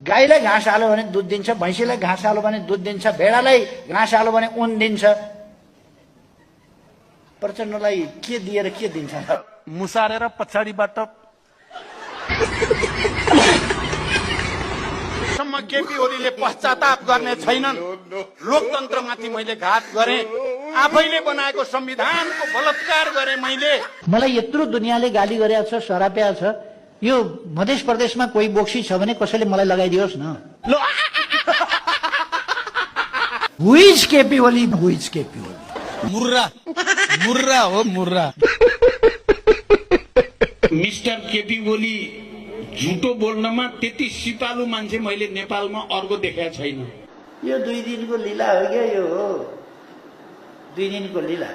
गाईलाई घाँस हाल्यो भने दुध दिन्छ, भैँसीलाई घाँस हाल्यो भने दुध दिन्छ, भेडालाई घाँस हाल्यो भने ऊन दिन्छ। प्रचण्डलाई के दिएर के दिन्छ? मुसारेर पछाडिबाट सम्म केपी ओलीले पश्चाताप गर्ने छैनन्। लोकतन्त्रमाथि मैले घात गरे, आफैले बनाएको संविधानको बलात्कार गरे मैले। मलाई यत्रो दुनियाँले गाली गरेको छ, सराप्या छ। यो मध्य प्रदेशमा कोही बोक्सी छ भने कसैले मलाई लगाइदियोस् न। Who is KP Oli? Who is KP Oli? मुर्रा मुर्रा हो मुर्रा। मिस्टर केपी ओली झुटो बोल्नमा त्यति सिपालु मान्छे मैले नेपालमा अर्को देखेको छैन। यो 2 दिनको लीला हो क्या? यो हो 2 दिनको लीला।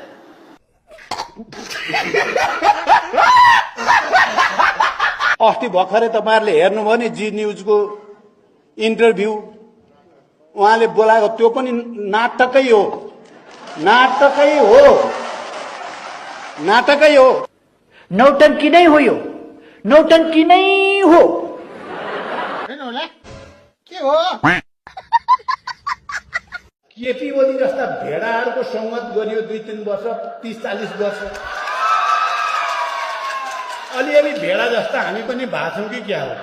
अस्ति भर्खरै तपाईहरुले हेर्नुभयो नि जी न्यूजको इन्टरभ्यू, उहाँले बोलाएको त्यो पनि नाटकै हो, नाटकै हो, नाटकै हो। नौटंकी नै हो यो, नौटंकी नै हो। के हो? केपी ओली जस्ता भेडाहरूको संगत गरियो 2-3 वर्ष, 30-40 वर्ष। अलिअलि भेडा जस्ता हामी पनि भाछौँ कि क्या हो?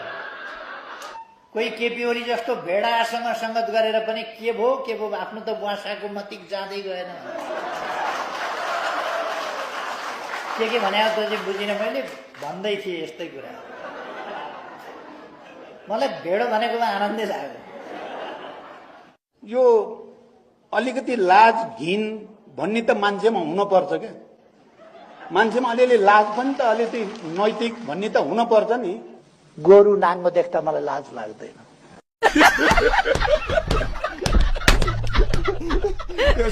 कोही केपी ओली जस्तो भेडासँग संगत गरेर पनि के भो आफ्नो त बुवासाको मतिक जाँदै गएन। के भने त चाहिँ बुझिनँ। मैले भन्दै थिएँ यस्तै कुरा। मलाई भेडो भनेकोमा आनन्दै लाग्यो। यो अलिकति लाज घिन भन्ने त मान्छेमा हुनुपर्छ क्या। मान्छेमा अलिअलि लाज पनि त अलिकति नैतिक भन्ने त हुनुपर्छ नि। गोरु नाङ्गो देख्दा मलाई लाज लाग्दैन।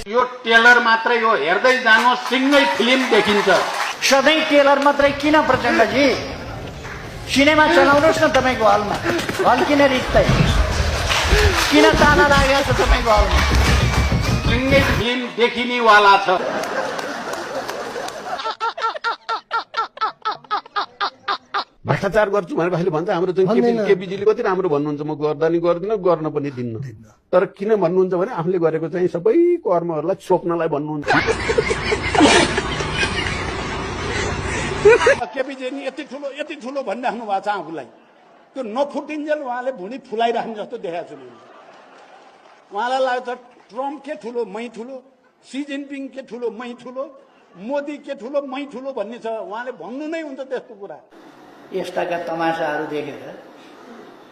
यो टेलर मात्रै हो, हेर्दै जानु सिंगै फिल्म देखिन्छ। सधैँ टेलर मात्रै किन प्रचण्डजी? सिनेमा चलाउनुहोस् न तपाईँको हलमा। हल किन रित्तै? किन ताना लागेको छ तपाईँको हलमा? सिंगै फिल्म देखिनेवाला छ। भ्रष्टाचार गर्छु भनेर अहिले भन्छ हाम्रो चाहिँ केपीजीले कति राम्रो भन्नुहुन्छ, म गर्दा नि गर्दिनँ, गर्न पनि दिन्न। तर किन भन्नुहुन्छ भने आफूले गरेको चाहिँ सबै कर्महरूलाई छोप्नलाई भन्नुहुन्छ। केपीजी नि यति ठुलो भनिराख्नु भएको छ आफूलाई। त्यो नफुटिन्जेल उहाँले भुँडी फुलाइराख्ने जस्तो देखाएको छु मैले। उहाँलाई लाग्छ ट्रम्प के ठुलो मै ठुलो, सी जिनपिङ के ठुलो मै ठुलो, मोदी के ठुलो मै ठुलो भन्ने छ। उहाँले भन्नु नै हुन्छ त्यस्तो कुरा। यस्ताका तमासाहरू देखेर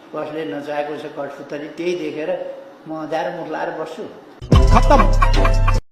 कसले नचाहेको छ कठपुतली, त्यही देखेर म हजारमुख लाएर बस्छु। खत्तम।